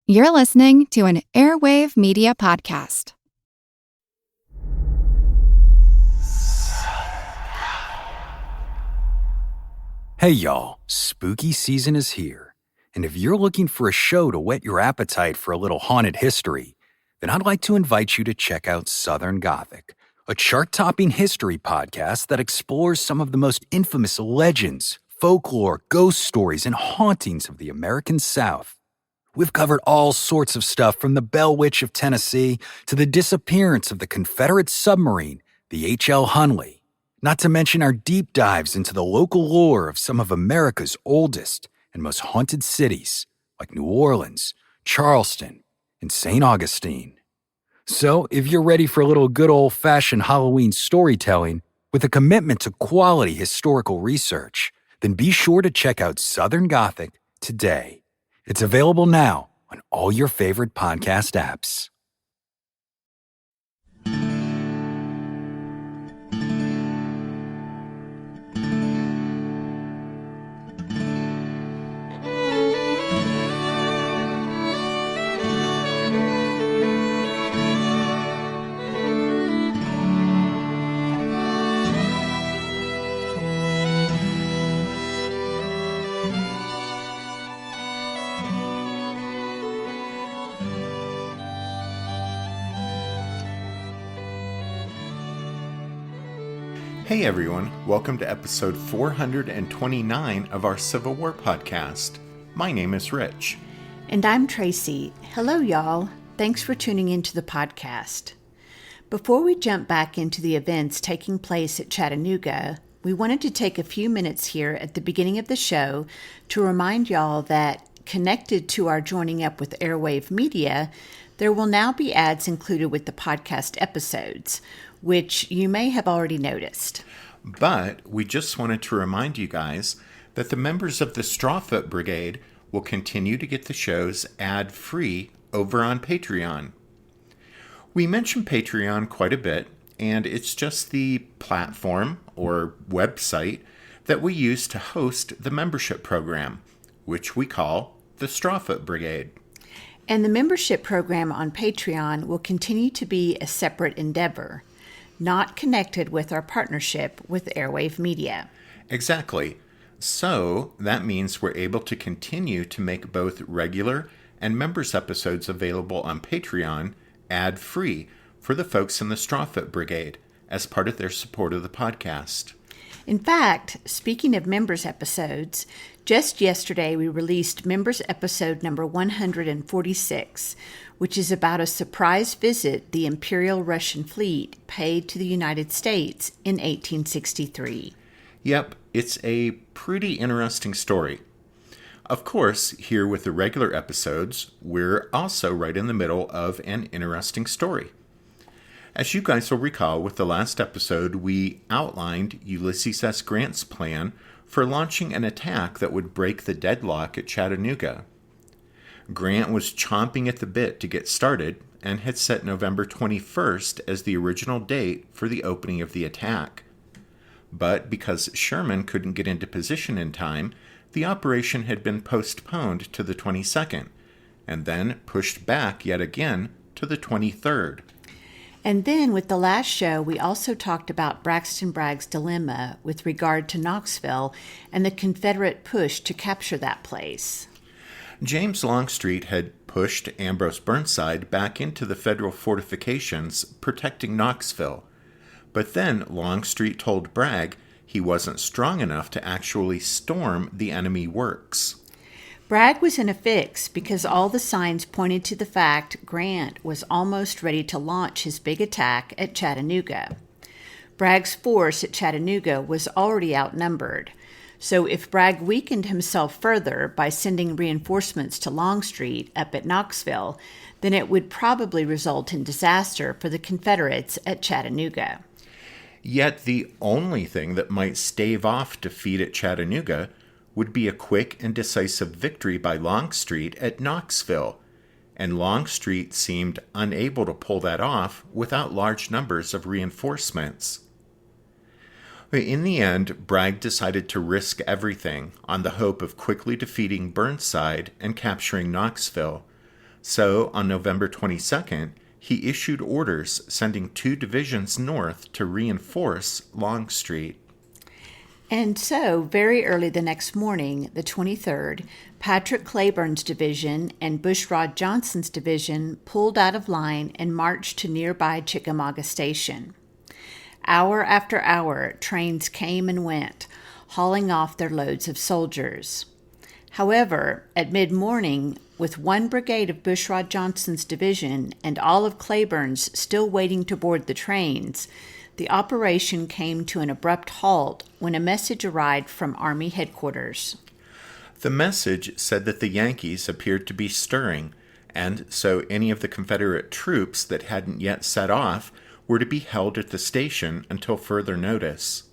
You're listening to an Airwave Media Podcast. Hey y'all, spooky season is here. And if you're looking for a show to whet your appetite for a little haunted history, then I'd like to invite you to check out Southern Gothic, a chart-topping history podcast that explores some of the most infamous legends, folklore, ghost stories, and hauntings of the American South. We've covered all sorts of stuff from the Bell Witch of Tennessee to the disappearance of the Confederate submarine, the H.L. Hunley. Not to mention our deep dives into the local lore of some of America's oldest and most haunted cities, like New Orleans, Charleston, and St. Augustine. So, if you're ready for a little good old-fashioned Halloween storytelling with a commitment to quality historical research, then be sure to check out Southern Gothic today. It's available now on all your favorite podcast apps. Hey everyone, welcome to episode 429 of our Civil War podcast. My name is Rich. And I'm Tracy. Hello y'all. Thanks for tuning into the podcast. Before we jump back into the events taking place at Chattanooga, we wanted to take a few minutes here at the beginning of the show to remind y'all that connected to our joining up with Airwave Media, there will now be ads included with the podcast episodes, which you may have already noticed. But we just wanted to remind you guys that the members of the Strawfoot Brigade will continue to get the shows ad-free over on Patreon. We mention Patreon quite a bit, and it's just the platform or website that we use to host the membership program, which we call the Strawfoot Brigade. And the membership program on Patreon will continue to be a separate endeavor, not connected with our partnership with Airwave Media. Exactly. So that means we're able to continue to make both regular and members episodes available on Patreon ad-free for the folks in the Strawfoot Brigade as part of their support of the podcast. In fact, speaking of members episodes, just yesterday we released members episode number 146, which is about a surprise visit the Imperial Russian fleet paid to the United States in 1863. Yep, it's a pretty interesting story. Of course, here with the regular episodes, we're also right in the middle of an interesting story. As you guys will recall, with the last episode, we outlined Ulysses S. Grant's plan for launching an attack that would break the deadlock at Chattanooga. Grant was chomping at the bit to get started and had set November 21st as the original date for the opening of the attack. But because Sherman couldn't get into position in time, the operation had been postponed to the 22nd, and then pushed back yet again to the 23rd. And then with the last show, we also talked about Braxton Bragg's dilemma with regard to Knoxville and the Confederate push to capture that place. James Longstreet had pushed Ambrose Burnside back into the Federal fortifications protecting Knoxville. But then Longstreet told Bragg he wasn't strong enough to actually storm the enemy works. Bragg was in a fix because all the signs pointed to the fact Grant was almost ready to launch his big attack at Chattanooga. Bragg's force at Chattanooga was already outnumbered, so if Bragg weakened himself further by sending reinforcements to Longstreet up at Knoxville, then it would probably result in disaster for the Confederates at Chattanooga. Yet the only thing that might stave off defeat at Chattanooga would be a quick and decisive victory by Longstreet at Knoxville, and Longstreet seemed unable to pull that off without large numbers of reinforcements. In the end, Bragg decided to risk everything on the hope of quickly defeating Burnside and capturing Knoxville, So, on November 22nd, he issued orders sending 2 divisions north to reinforce Longstreet. And so, very early the next morning, the 23rd, Patrick Cleburne's division and Bushrod Johnson's division pulled out of line and marched to nearby Chickamauga Station. Hour after hour, trains came and went, hauling off their loads of soldiers. However, at mid-morning, with 1 brigade of Bushrod Johnson's division and all of Cleburne's still waiting to board the trains, the operation came to an abrupt halt when a message arrived from Army headquarters. The message said that the Yankees appeared to be stirring, and so any of the Confederate troops that hadn't yet set off were to be held at the station until further notice.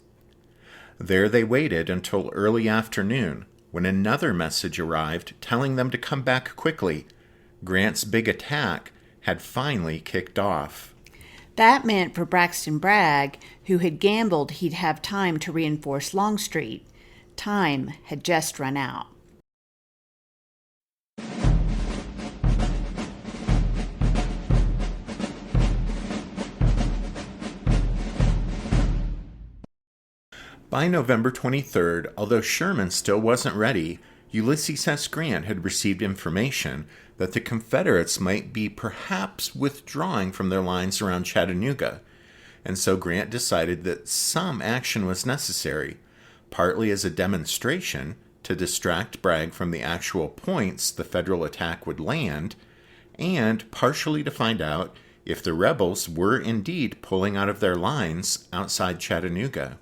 There they waited until early afternoon, when another message arrived telling them to come back quickly. Grant's big attack had finally kicked off. That meant for Braxton Bragg, who had gambled he'd have time to reinforce Longstreet, time had just run out. By November 23rd, although Sherman still wasn't ready, Ulysses S. Grant had received information that the Confederates might be perhaps withdrawing from their lines around Chattanooga, and so Grant decided that some action was necessary, partly as a demonstration to distract Bragg from the actual points the Federal attack would land, and partially to find out if the rebels were indeed pulling out of their lines outside Chattanooga.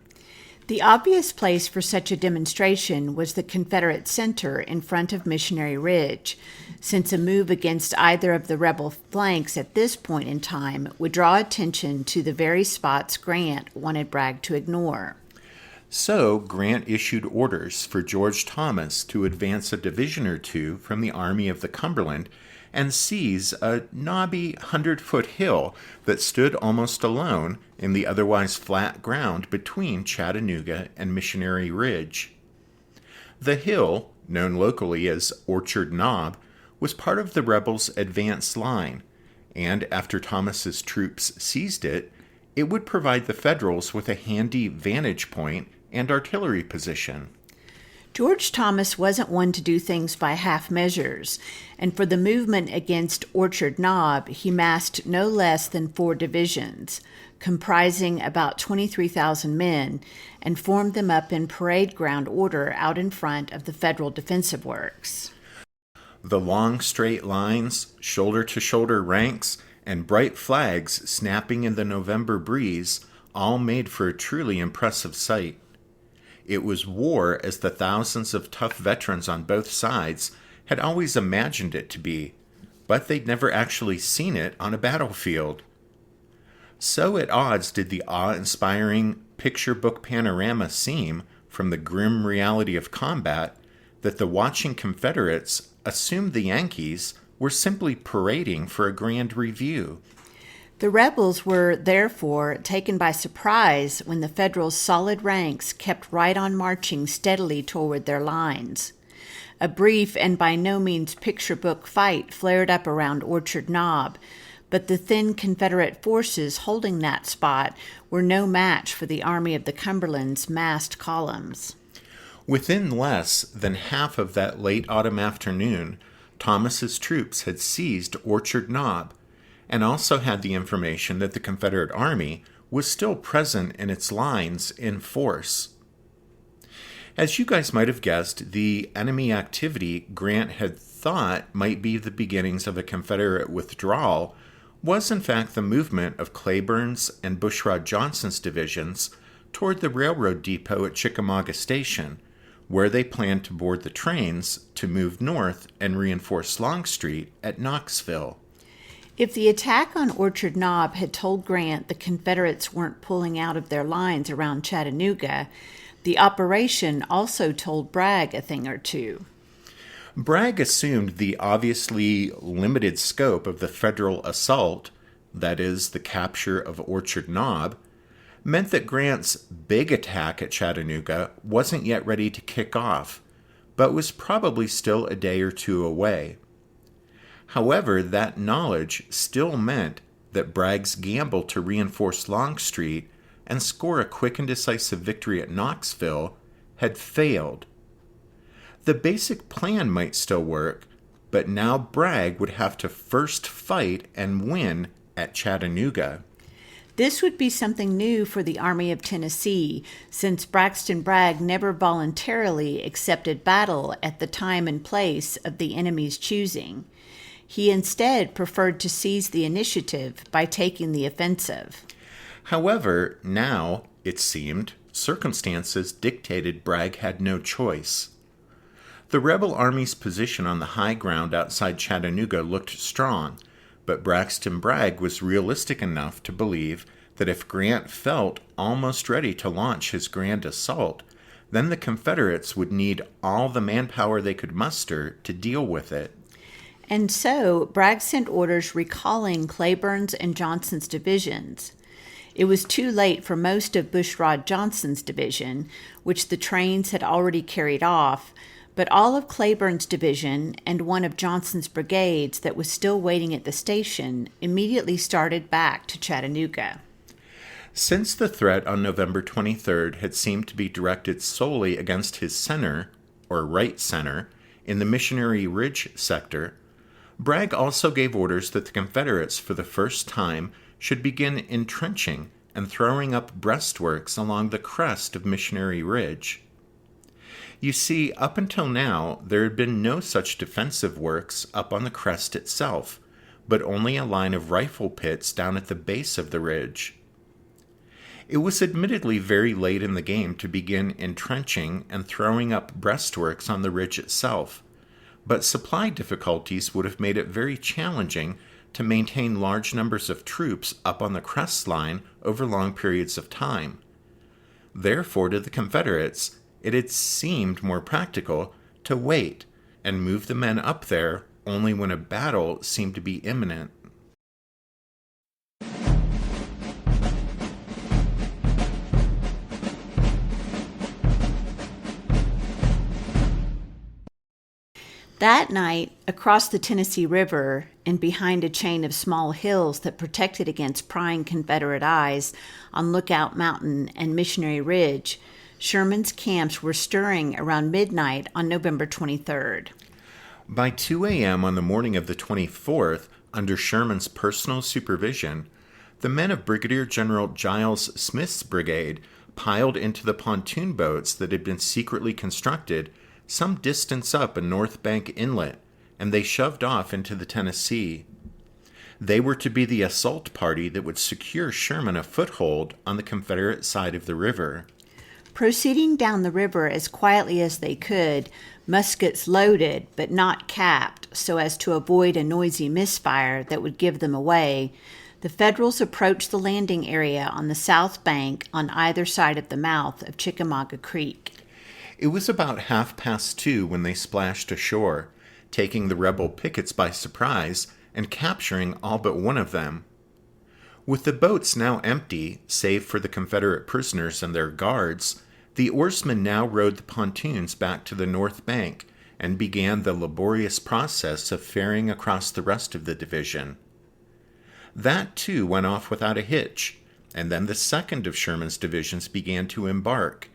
The obvious place for such a demonstration was the Confederate center in front of Missionary Ridge, since a move against either of the rebel flanks at this point in time would draw attention to the very spots Grant wanted Bragg to ignore. So Grant issued orders for George Thomas to advance a division or 2 from the Army of the Cumberland and seize a knobby 100-foot hill that stood almost alone in the otherwise flat ground between Chattanooga and Missionary Ridge. The hill, known locally as Orchard Knob, was part of the rebels' advance line, and after Thomas's troops seized it, it would provide the Federals with a handy vantage point and artillery position. George Thomas wasn't one to do things by half measures, and for the movement against Orchard Knob, he massed no less than 4 divisions, comprising about 23,000 men, and formed them up in parade ground order out in front of the Federal defensive works. The long straight lines, shoulder-to-shoulder ranks, and bright flags snapping in the November breeze all made for a truly impressive sight. It was war as the thousands of tough veterans on both sides had always imagined it to be, but they'd never actually seen it on a battlefield. So at odds did the awe-inspiring picture book panorama seem from the grim reality of combat that the watching Confederates assumed the Yankees were simply parading for a grand review. The rebels were, therefore, taken by surprise when the Federals' solid ranks kept right on marching steadily toward their lines. A brief and by no means picture book fight flared up around Orchard Knob, but the thin Confederate forces holding that spot were no match for the Army of the Cumberland's massed columns. Within less than half of that late autumn afternoon, Thomas's troops had seized Orchard Knob, and also had the information that the Confederate Army was still present in its lines in force. As you guys might have guessed, the enemy activity Grant had thought might be the beginnings of a Confederate withdrawal was in fact the movement of Cleburne's and Bushrod Johnson's divisions toward the railroad depot at Chickamauga Station, where they planned to board the trains to move north and reinforce Longstreet at Knoxville. If the attack on Orchard Knob had told Grant the Confederates weren't pulling out of their lines around Chattanooga, the operation also told Bragg a thing or two. Bragg assumed the obviously limited scope of the Federal assault, that is, the capture of Orchard Knob, meant that Grant's big attack at Chattanooga wasn't yet ready to kick off, but was probably still a day or 2 away. However, that knowledge still meant that Bragg's gamble to reinforce Longstreet and score a quick and decisive victory at Knoxville had failed. The basic plan might still work, but now Bragg would have to first fight and win at Chattanooga. This would be something new for the Army of Tennessee, since Braxton Bragg never voluntarily accepted battle at the time and place of the enemy's choosing. He instead preferred to seize the initiative by taking the offensive. However, now, it seemed, circumstances dictated Bragg had no choice. The rebel army's position on the high ground outside Chattanooga looked strong, but Braxton Bragg was realistic enough to believe that if Grant felt almost ready to launch his grand assault, then the Confederates would need all the manpower they could muster to deal with it. And so Bragg sent orders recalling Cleburne's and Johnson's divisions. It was too late for most of Bushrod Johnson's division, which the trains had already carried off, but all of Cleburne's division and one of Johnson's brigades that was still waiting at the station immediately started back to Chattanooga. Since the threat on November 23rd had seemed to be directed solely against his center, or right center, in the Missionary Ridge sector, Bragg also gave orders that the Confederates for the first time should begin entrenching and throwing up breastworks along the crest of Missionary Ridge. You see, up until now, there had been no such defensive works up on the crest itself, but only a line of rifle pits down at the base of the ridge. It was admittedly very late in the game to begin entrenching and throwing up breastworks on the ridge itself, but supply difficulties would have made it very challenging to maintain large numbers of troops up on the crest line over long periods of time. Therefore, to the Confederates, it had seemed more practical to wait and move the men up there only when a battle seemed to be imminent. That night, across the Tennessee River and behind a chain of small hills that protected against prying Confederate eyes on Lookout Mountain and Missionary Ridge, Sherman's camps were stirring around midnight on November 23rd. By 2 a.m. on the morning of the 24th, under Sherman's personal supervision, the men of Brigadier General Giles Smith's brigade piled into the pontoon boats that had been secretly constructed some distance up a North Bank inlet, and they shoved off into the Tennessee. They were to be the assault party that would secure Sherman a foothold on the Confederate side of the river. Proceeding down the river as quietly as they could, muskets loaded but not capped so as to avoid a noisy misfire that would give them away, the Federals approached the landing area on the south bank on either side of the mouth of Chickamauga Creek. It was about 2:30 when they splashed ashore, taking the rebel pickets by surprise and capturing all but one of them. With the boats now empty, save for the Confederate prisoners and their guards, the oarsmen now rowed the pontoons back to the north bank and began the laborious process of ferrying across the rest of the division. That, too, went off without a hitch, and then the second of Sherman's divisions began to embark.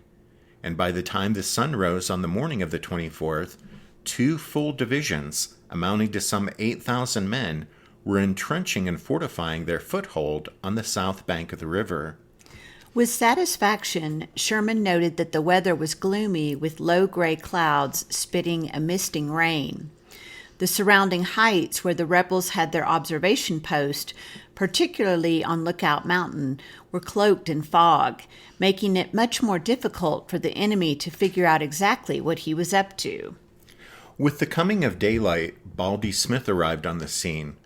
And by the time the sun rose on the morning of the 24th, 2 full divisions, amounting to some 8,000 men, were entrenching and fortifying their foothold on the south bank of the river. With satisfaction, Sherman noted that the weather was gloomy with low gray clouds spitting a misting rain. The surrounding heights where the rebels had their observation post, particularly on Lookout Mountain, were cloaked in fog, making it much more difficult for the enemy to figure out exactly what he was up to. With the coming of daylight, Baldy Smith arrived on the scene.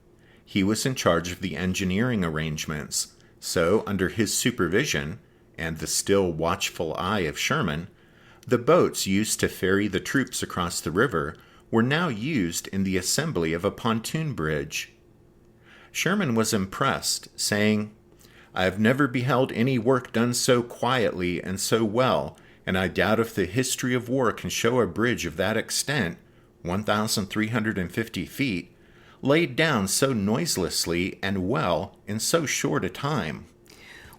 He was in charge of the engineering arrangements, so under his supervision, and the still watchful eye of Sherman, the boats used to ferry the troops across the river were now used in the assembly of a pontoon bridge. Sherman was impressed, saying, "I have never beheld any work done so quietly and so well, and I doubt if the history of war can show a bridge of that extent, 1,350 feet, laid down so noiselessly and well in so short a time.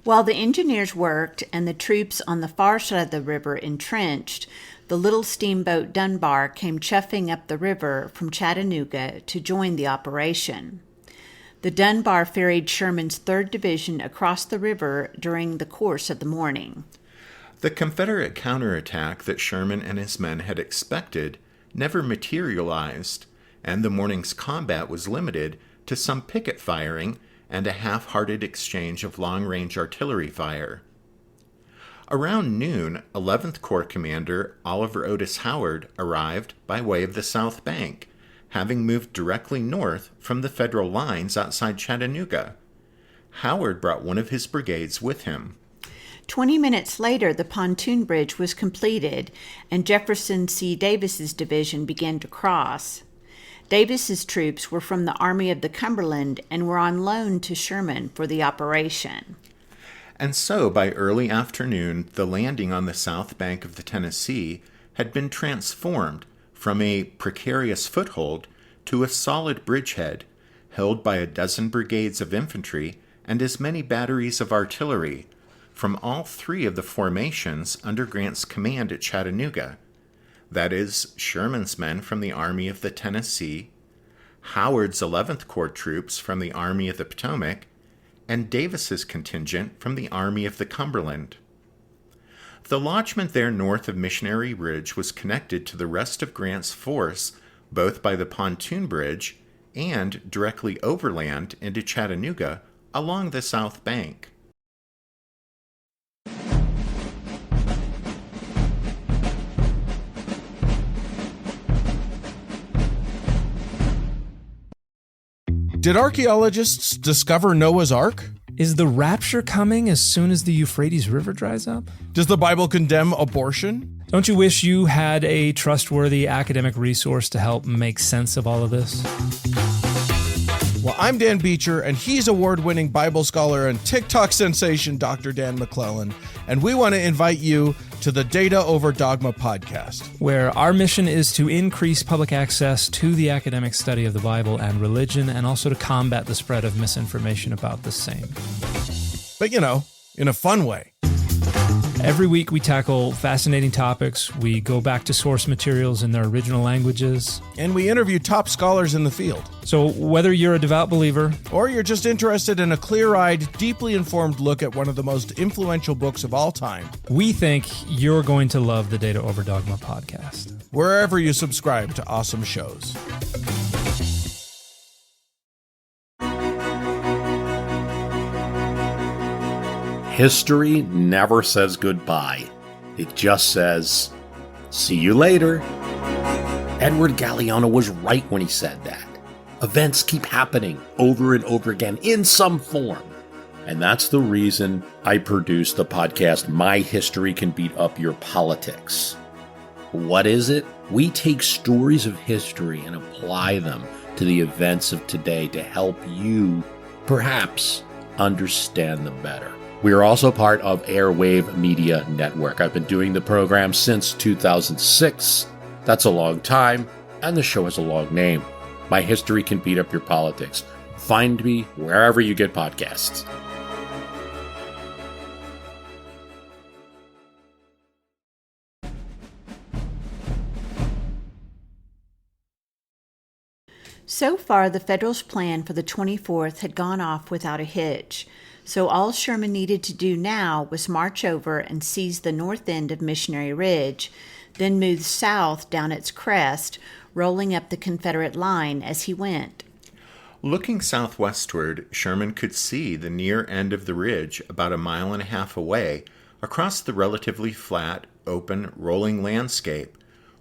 While the engineers worked and the troops on the far side of the river entrenched, the little steamboat Dunbar came chuffing up the river from Chattanooga to join the operation. The Dunbar ferried Sherman's 3rd Division across the river during the course of the morning. The Confederate counterattack that Sherman and his men had expected never materialized, and the morning's combat was limited to some picket firing and a half-hearted exchange of long-range artillery fire. Around noon, 11th Corps Commander Oliver Otis Howard arrived by way of the South Bank, having moved directly north from the Federal lines outside Chattanooga. Howard brought one of his brigades with him. 20 minutes later, the pontoon bridge was completed, and Jefferson C. Davis's division began to cross. Davis's troops were from the Army of the Cumberland and were on loan to Sherman for the operation. And so, by early afternoon, the landing on the south bank of the Tennessee had been transformed from a precarious foothold to a solid bridgehead, held by a dozen brigades of infantry and as many batteries of artillery, from all 3 of the formations under Grant's command at Chattanooga. That is, Sherman's men from the Army of the Tennessee, Howard's 11th Corps troops from the Army of the Potomac, and Davis's contingent from the Army of the Cumberland. The lodgment there north of Missionary Ridge was connected to the rest of Grant's force both by the pontoon bridge and directly overland into Chattanooga along the south bank. Did archaeologists discover Noah's Ark? Is the rapture coming as soon as the Euphrates River dries up? Does the Bible condemn abortion? Don't you wish you had a trustworthy academic resource to help make sense of all of this? Well, I'm Dan Beecher, and he's award-winning Bible scholar and TikTok sensation Dr. Dan McClellan, and we want to invite you to the Data Over Dogma podcast, where our mission is to increase public access to the academic study of the Bible and religion, and also to combat the spread of misinformation about the same. But, in a fun way. Every week we tackle fascinating topics, we go back to source materials in their original languages, And we interview top scholars in the field. So whether you're a devout believer, or you're just interested in a clear-eyed, deeply informed look at one of the most influential books of all time, we think you're going to love the Data Over Dogma podcast. wherever you subscribe to awesome shows. History never says goodbye. It just says, see you later. Edward Galeano was right when he said that. Events keep happening over and over again in some form. And that's the reason I produce the podcast, My History Can Beat Up Your Politics. What is it? We take stories of history and apply them to the events of today to help you, perhaps, understand them better. We are also part of Airwave Media Network. I've been doing the program since 2006. That's a long time, and the show has a long name. My History Can Beat Up Your Politics. Find me wherever you get podcasts. So far, the Federals' plan for the 24th had gone off without a hitch. So all Sherman needed to do now was march over and seize the north end of Missionary Ridge, then move south down its crest, rolling up the Confederate line as he went. Looking southwestward, Sherman could see the near end of the ridge about a mile and a half away, across the relatively flat, open, rolling landscape,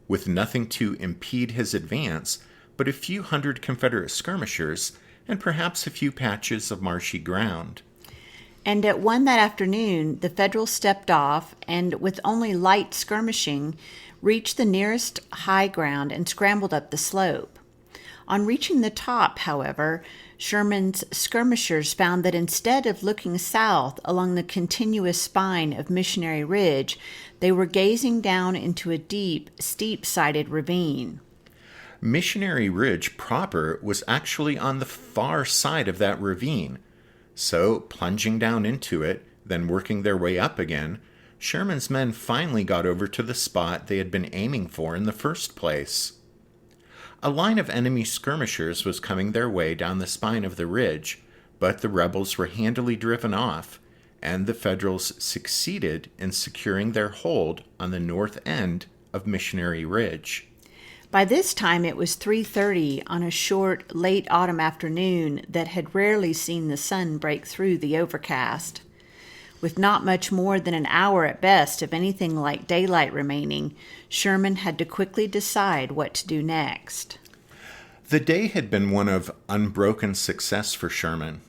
with nothing to impede his advance but a few hundred Confederate skirmishers and perhaps a few patches of marshy ground. And at 1 that afternoon, the Federals stepped off and, with only light skirmishing, reached the nearest high ground and scrambled up the slope. On reaching the top, however, Sherman's skirmishers found that instead of looking south along the continuous spine of Missionary Ridge, they were gazing down into a deep, steep-sided ravine. Missionary Ridge proper was actually on the far side of that ravine, so plunging down into it, then working their way up again, Sherman's men finally got over to the spot they had been aiming for in the first place. A line of enemy skirmishers was coming their way down the spine of the ridge, but the rebels were handily driven off, and the Federals succeeded in securing their hold on the north end of Missionary Ridge. By this time it was 3:30 on a short, late autumn afternoon that had rarely seen the sun break through the overcast. With not much more than an hour at best of anything like daylight remaining, Sherman had to quickly decide what to do next. The day had been one of unbroken success for Sherman.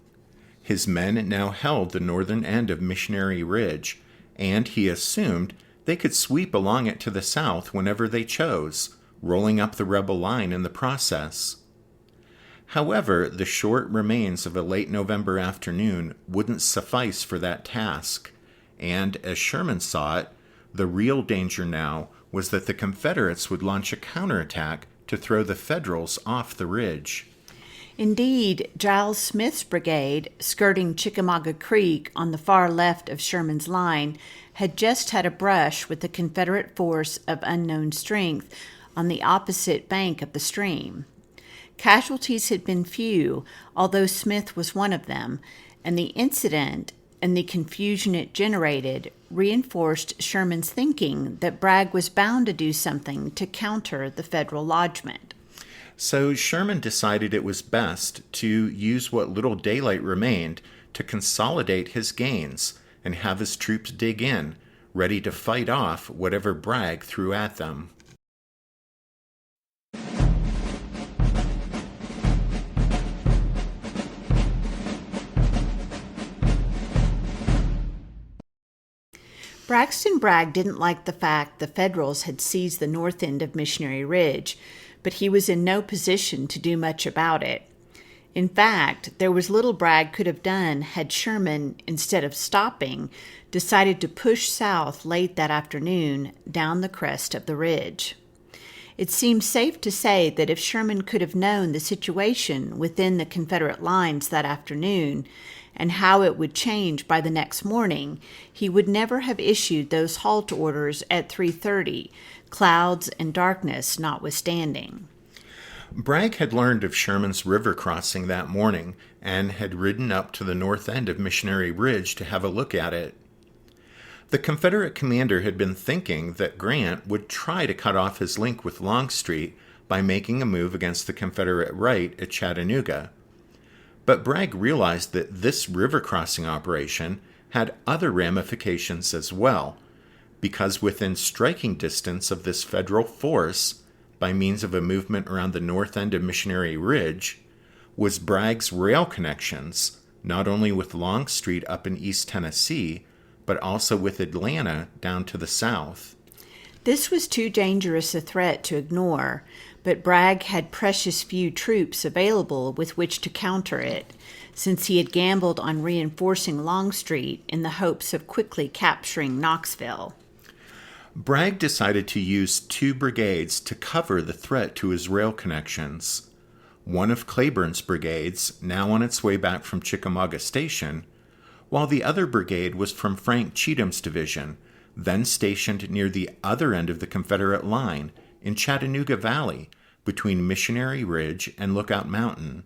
His men now held the northern end of Missionary Ridge, and he assumed they could sweep along it to the south whenever they chose, rolling up the rebel line in the process. However, the short remains of a late November afternoon wouldn't suffice for that task, and as Sherman saw it, the real danger now was that the Confederates would launch a counterattack to throw the Federals off the ridge. Indeed, Giles Smith's brigade, skirting Chickamauga Creek on the far left of Sherman's line, had just had a brush with the Confederate force of unknown strength on the opposite bank of the stream. Casualties had been few, although Smith was one of them, and the incident and the confusion it generated reinforced Sherman's thinking that Bragg was bound to do something to counter the Federal lodgment. So Sherman decided it was best to use what little daylight remained to consolidate his gains and have his troops dig in, ready to fight off whatever Bragg threw at them. Braxton Bragg didn't like the fact the Federals had seized the north end of Missionary Ridge, but he was in no position to do much about it. In fact, there was little Bragg could have done had Sherman, instead of stopping, decided to push south late that afternoon down the crest of the ridge. It seems safe to say that if Sherman could have known the situation within the Confederate lines that afternoon, and how it would change by the next morning, he would never have issued those halt orders at 3:30, clouds and darkness notwithstanding. Bragg had learned of Sherman's river crossing that morning and had ridden up to the north end of Missionary Ridge to have a look at it. The Confederate commander had been thinking that Grant would try to cut off his link with Longstreet by making a move against the Confederate right at Chattanooga. But Bragg realized that this river crossing operation had other ramifications as well, because within striking distance of this Federal force, by means of a movement around the north end of Missionary Ridge, was Bragg's rail connections, not only with Longstreet up in East Tennessee, but also with Atlanta down to the south. This was too dangerous a threat to ignore, but Bragg had precious few troops available with which to counter it, since he had gambled on reinforcing Longstreet in the hopes of quickly capturing Knoxville. Bragg decided to use 2 brigades to cover the threat to his rail connections. One of Cleburne's brigades, now on its way back from Chickamauga Station, while the other brigade was from Frank Cheatham's division, then stationed near the other end of the Confederate line in Chattanooga Valley between Missionary Ridge and Lookout Mountain.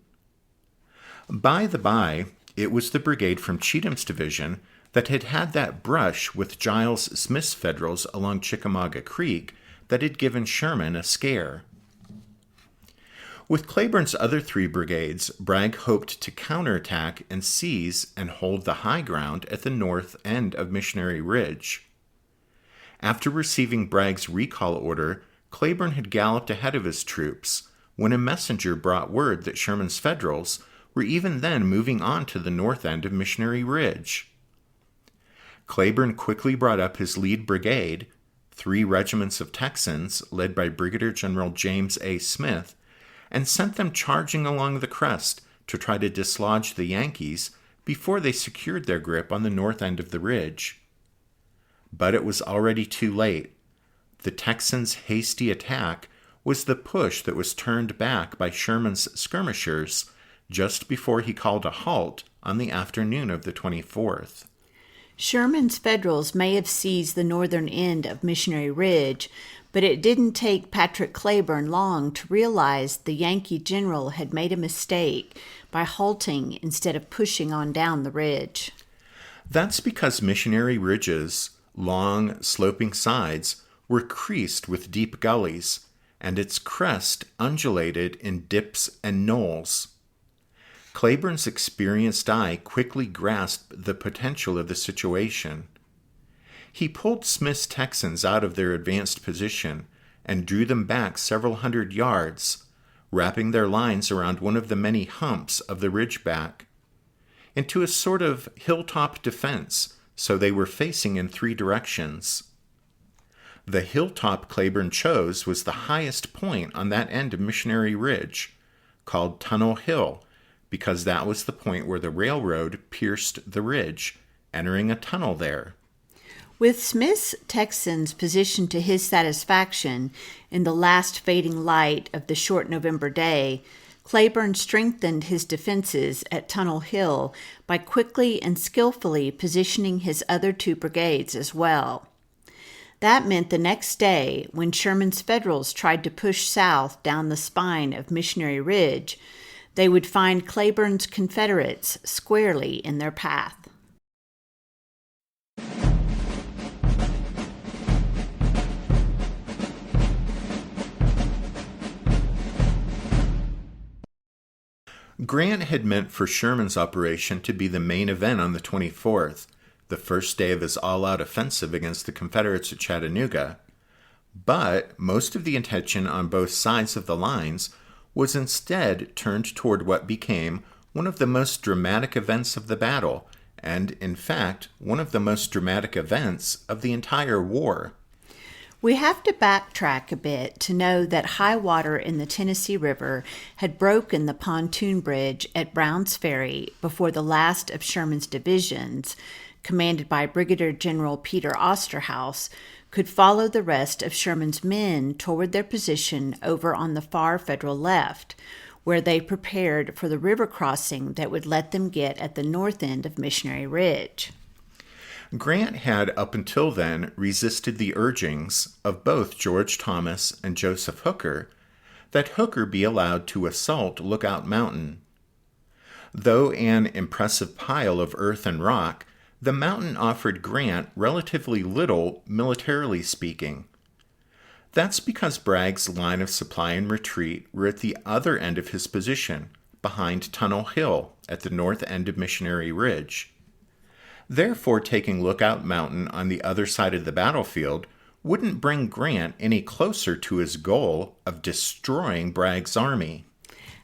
By the by, it was the brigade from Cheatham's division that had had that brush with Giles Smith's Federals along Chickamauga Creek that had given Sherman a scare. With Cleburne's other 3 brigades, Bragg hoped to counterattack and seize and hold the high ground at the north end of Missionary Ridge. After receiving Bragg's recall order, Cleburne had galloped ahead of his troops when a messenger brought word that Sherman's Federals were even then moving on to the north end of Missionary Ridge. Cleburne quickly brought up his lead brigade, 3 regiments of Texans led by Brigadier General James A. Smith, and sent them charging along the crest to try to dislodge the Yankees before they secured their grip on the north end of the ridge. But it was already too late. The Texans' hasty attack was the push that was turned back by Sherman's skirmishers just before he called a halt on the afternoon of the 24th. Sherman's Federals may have seized the northern end of Missionary Ridge, but it didn't take Patrick Cleburne long to realize the Yankee general had made a mistake by halting instead of pushing on down the ridge. That's because Missionary Ridge's long, sloping sides were creased with deep gullies, and its crest undulated in dips and knolls. Cleburne's experienced eye quickly grasped the potential of the situation. He pulled Smith's Texans out of their advanced position and drew them back several hundred yards, wrapping their lines around one of the many humps of the ridgeback, into a sort of hilltop defense, so they were facing in three directions. The hilltop Cleburne chose was the highest point on that end of Missionary Ridge, called Tunnel Hill, because that was the point where the railroad pierced the ridge, entering a tunnel there. With Smith's Texans positioned to his satisfaction in the last fading light of the short November day, Cleburne strengthened his defenses at Tunnel Hill by quickly and skillfully positioning his other two brigades as well. That meant the next day, when Sherman's Federals tried to push south down the spine of Missionary Ridge, they would find Cleburne's Confederates squarely in their path. Grant had meant for Sherman's operation to be the main event on the 24th, the first day of his all-out offensive against the Confederates at Chattanooga, but most of the attention on both sides of the lines was instead turned toward what became one of the most dramatic events of the battle, and, in fact, one of the most dramatic events of the entire war. We have to backtrack a bit to know that high water in the Tennessee River had broken the pontoon bridge at Brown's Ferry before the last of Sherman's divisions, commanded by Brigadier General Peter Osterhaus, could follow the rest of Sherman's men toward their position over on the far Federal left, where they prepared for the river crossing that would let them get at the north end of Missionary Ridge. Grant had up until then resisted the urgings of both George Thomas and Joseph Hooker that Hooker be allowed to assault Lookout Mountain. Though an impressive pile of earth and rock, the mountain offered Grant relatively little, militarily speaking. That's because Bragg's line of supply and retreat were at the other end of his position, behind Tunnel Hill at the north end of Missionary Ridge. Therefore, taking Lookout Mountain on the other side of the battlefield wouldn't bring Grant any closer to his goal of destroying Bragg's army.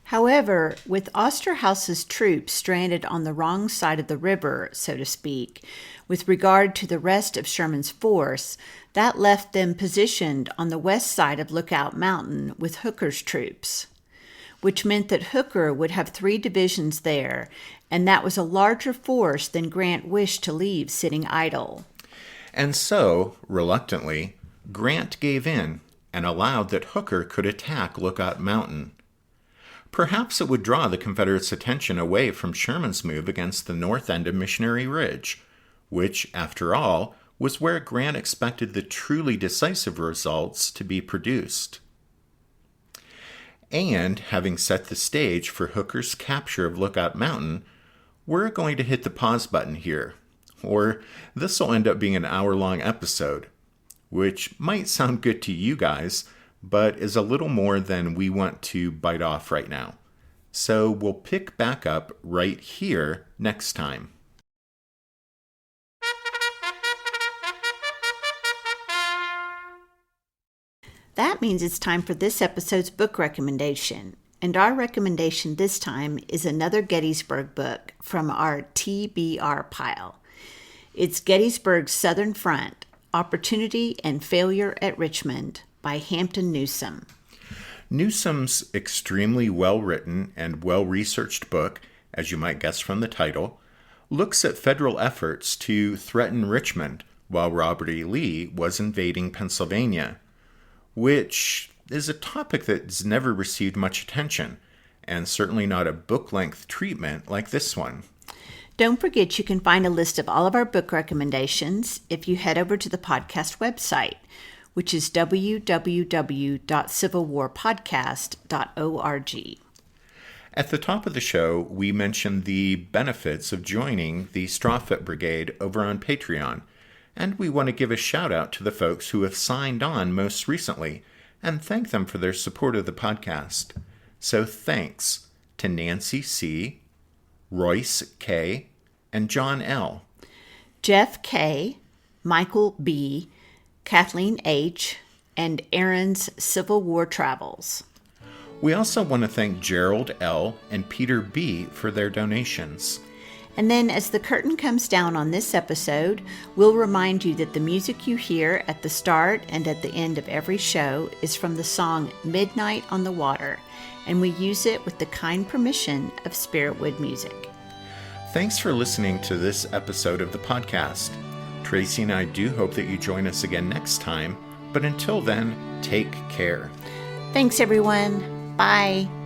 However, with Osterhaus's troops stranded on the wrong side of the river, so to speak, with regard to the rest of Sherman's force, that left them positioned on the west side of Lookout Mountain with Hooker's troops, which meant that Hooker would have 3 divisions there, and that was a larger force than Grant wished to leave sitting idle. And so, reluctantly, Grant gave in and allowed that Hooker could attack Lookout Mountain. Perhaps it would draw the Confederates' attention away from Sherman's move against the north end of Missionary Ridge, which, after all, was where Grant expected the truly decisive results to be produced. And, having set the stage for Hooker's capture of Lookout Mountain, we're going to hit the pause button here, or this will end up being an hour-long episode, which might sound good to you guys, but is a little more than we want to bite off right now. So we'll pick back up right here next time. That means it's time for this episode's book recommendation. And our recommendation this time is another Gettysburg book from our TBR pile. It's Gettysburg's Southern Front, Opportunity and Failure at Richmond by Hampton Newsome. Newsome's extremely well-written and well-researched book, as you might guess from the title, looks at federal efforts to threaten Richmond while Robert E. Lee was invading Pennsylvania, which is a topic that's never received much attention, and certainly not a book-length treatment like this one. Don't forget you can find a list of all of our book recommendations if you head over to the podcast website, which is www.civilwarpodcast.org. At the top of the show, we mentioned the benefits of joining the Strawfoot Brigade over on Patreon, and we want to give a shout out to the folks who have signed on most recently and thank them for their support of the podcast. So thanks to Nancy C., Royce K., and John L., Jeff K., Michael B., Kathleen H., and Aaron's Civil War Travels. We also want to thank Gerald L. and Peter B. for their donations. And then as the curtain comes down on this episode, we'll remind you that the music you hear at the start and at the end of every show is from the song Midnight on the Water, and we use it with the kind permission of Spiritwood Music. Thanks for listening to this episode of the podcast. Tracy and I do hope that you join us again next time, but until then, take care. Thanks, everyone. Bye.